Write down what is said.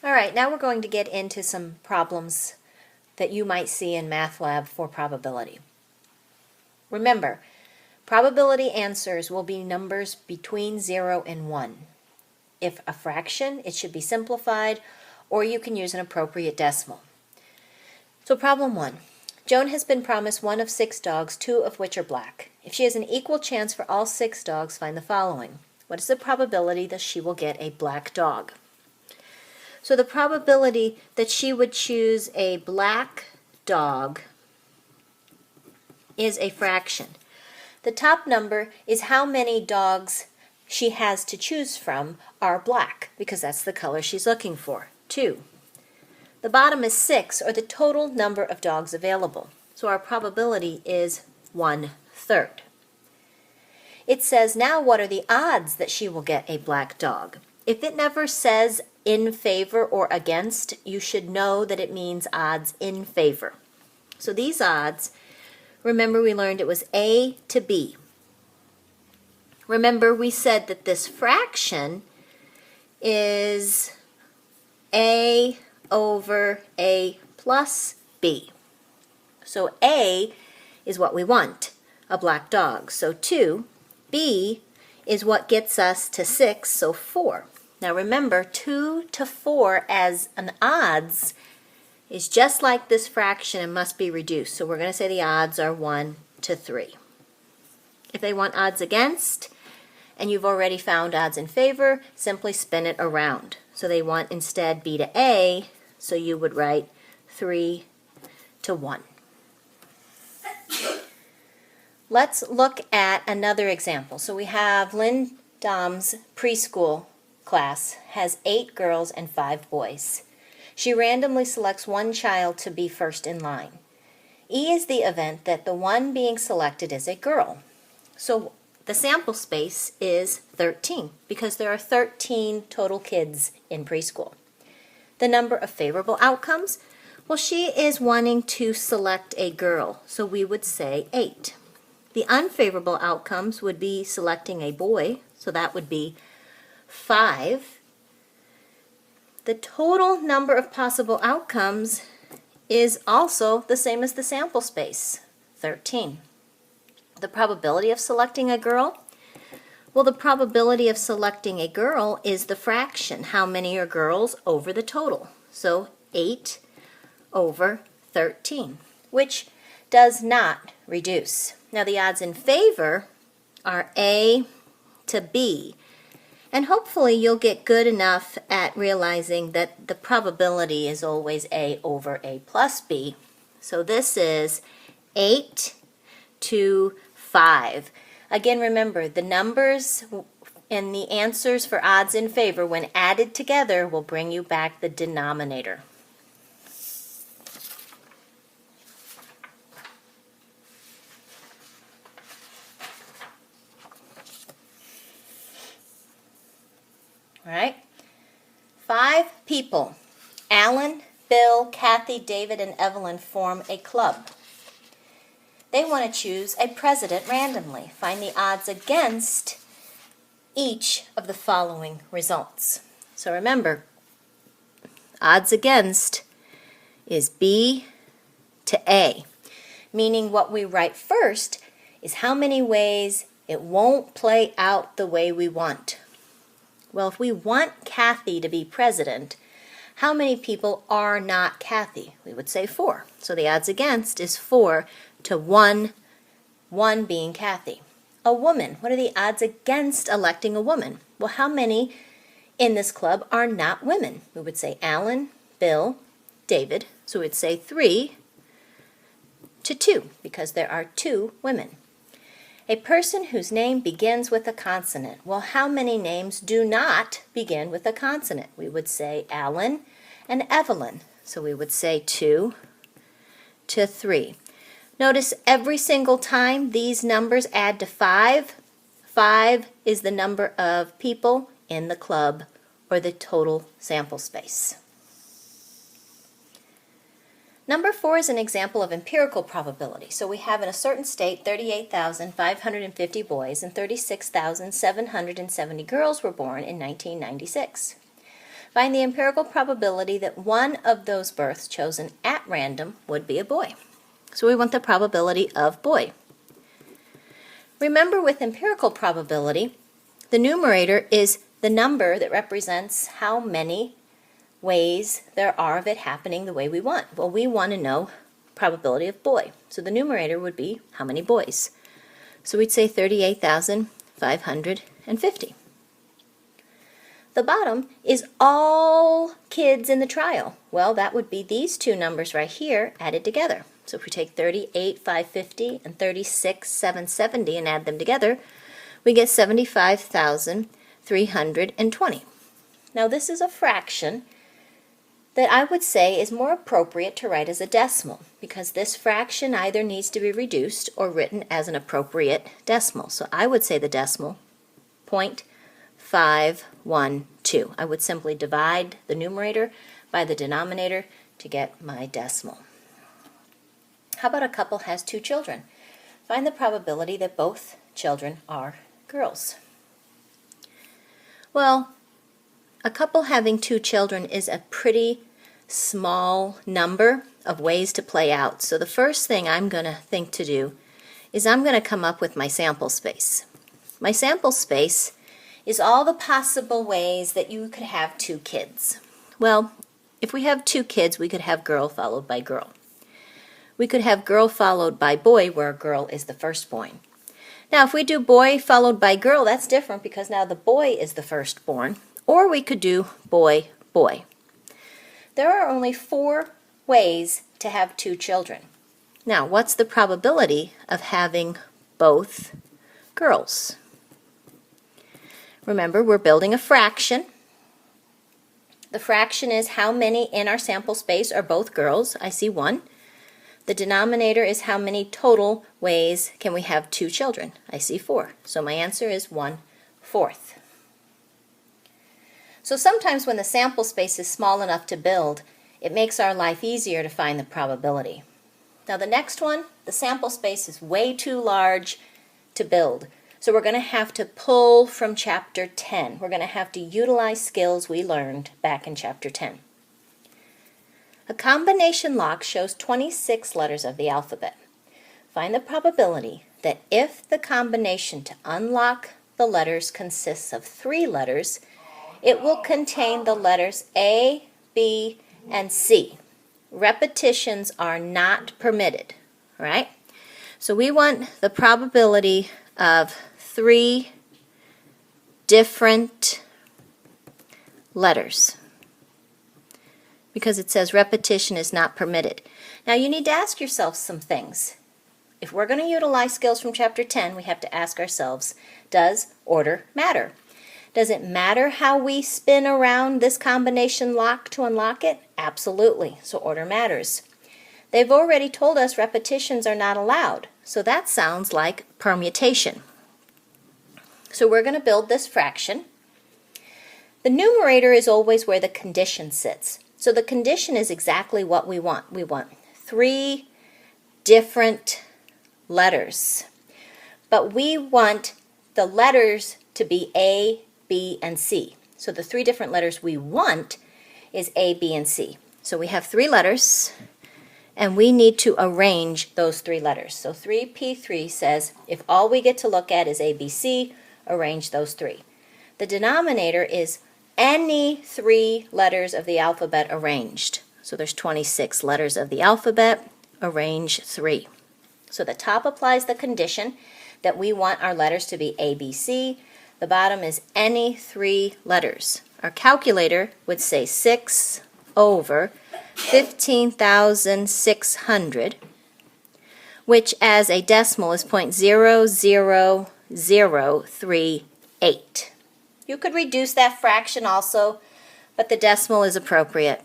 All right, now we're going to get into some problems that you might see in Math Lab for probability. Remember, probability answers will be numbers between 0 and 1. If a fraction, it should be simplified, or you can use an appropriate decimal. So problem 1. Joan has been promised one of 6 dogs, 2 of which are black. If she has an equal chance for all 6 dogs, find the following. What is the probability that she will get a black dog? So the probability that she would choose a black dog is a fraction. The top number is how many dogs she has to choose from are black, because that's the color she's looking for, 2. The bottom is 6, or the total number of dogs available. So our probability is 1/3. It says, now what are the odds that she will get a black dog? If it never says in favor or against, you should know that it means odds in favor. So these odds, remember we learned it was A to B. Remember we said that this fraction is A over A plus B. So A is what we want, a black dog. So 2, B is what gets us to 6, so 4. Now remember, 2 to 4 as an odds is just like this fraction and must be reduced. So we're going to say the odds are 1 to 3. If they want odds against, and you've already found odds in favor, simply spin it around. So they want instead B to A, so you would write 3 to 1. Let's look at another example. So we have Lynn Dom's preschool class has 8 girls and 5 boys. She randomly selects one child to be first in line. E is the event that the one being selected is a girl. So the sample space is 13 because there are 13 total kids in preschool. The number of favorable outcomes, well, she is wanting to select a girl, so we would say 8. The unfavorable outcomes would be selecting a boy, so that would be 5. The total number of possible outcomes is also the same as the sample space, 13. The probability of selecting a girl? Well, the probability of selecting a girl is the fraction. How many are girls over the total? So 8 over 13, which does not reduce. Now the odds in favor are A to B. And hopefully you'll get good enough at realizing that the probability is always A over A plus B. So this is 8 to 5. Again, remember, the numbers and the answers for odds in favor, when added together, will bring you back the denominator. All right, 5 people, Alan, Bill, Kathy, David, and Evelyn, form a club. They want to choose a president randomly. Find the odds against each of the following results. So remember, odds against is B to A, meaning what we write first is how many ways it won't play out the way we want. Well, if we want Kathy to be president, how many people are not Kathy? We would say 4. So the odds against is 4 to 1, 1 being Kathy. A woman, what are the odds against electing a woman? Well, how many in this club are not women? We would say Alan, Bill, David. So we'd say 3 to 2 because there are 2 women. A person whose name begins with a consonant. Well, how many names do not begin with a consonant? We would say Alan and Evelyn. So we would say 2 to 3. Notice every single time these numbers add to 5, 5 is the number of people in the club or the total sample space. Number 4 is an example of empirical probability. So we have in a certain state 38,550 boys and 36,770 girls were born in 1996. Find the empirical probability that one of those births chosen at random would be a boy. So we want the probability of boy. Remember, with empirical probability, the numerator is the number that represents how many ways there are of it happening the way we want. Well, we want to know probability of boy. So the numerator would be how many boys. So we'd say 38,550. The bottom is all kids in the trial. Well, that would be these two numbers right here added together. So if we take 38,550 and 36,770 and add them together, we get 75,320. Now this is a fraction that I would say is more appropriate to write as a decimal, because this fraction either needs to be reduced or written as an appropriate decimal. So I would say the decimal 0.512. I would simply divide the numerator by the denominator to get my decimal. How about a couple has two children? Find the probability that both children are girls. Well, a couple having two children is a pretty small number of ways to play out. So the first thing I'm going to think to do is I'm going to come up with my sample space. My sample space is all the possible ways that you could have two kids. Well, if we have two kids, we could have girl followed by girl. We could have girl followed by boy, where girl is the firstborn. Now, if we do boy followed by girl, that's different because now the boy is the firstborn. Or we could do boy, boy. There are only 4 ways to have two children. Now, what's the probability of having both girls? Remember, we're building a fraction. The fraction is how many in our sample space are both girls. I see 1. The denominator is how many total ways can we have two children. I see 4. So my answer is 1/4. So sometimes when the sample space is small enough to build, it makes our life easier to find the probability. Now the next one, the sample space is way too large to build. So we're going to have to pull from Chapter 10. We're going to have to utilize skills we learned back in Chapter 10. A combination lock shows 26 letters of the alphabet. Find the probability that if the combination to unlock the letters consists of 3 letters, it will contain the letters A, B, and C. Repetitions are not permitted, right? So we want the probability of 3 different letters, because it says repetition is not permitted. Now you need to ask yourself some things. If we're going to utilize skills from Chapter 10, we have to ask ourselves, does order matter? Does it matter how we spin around this combination lock to unlock it? Absolutely. So order matters. They've already told us repetitions are not allowed. So that sounds like permutation. So we're going to build this fraction. The numerator is always where the condition sits. So the condition is exactly what we want. We want 3 different letters. But we want the letters to be A, B, and C. So the 3 different letters we want is A, B, and C. So we have 3 letters, and we need to arrange those 3 letters. So 3P3 says if all we get to look at is A, B, C, arrange those 3. The denominator is any 3 letters of the alphabet arranged. So there's 26 letters of the alphabet, arrange 3. So the top applies the condition that we want our letters to be A, B, C. The bottom is any 3 letters. Our calculator would say 6 over 15,600, which as a decimal is 0.00038. You could reduce that fraction also, but the decimal is appropriate.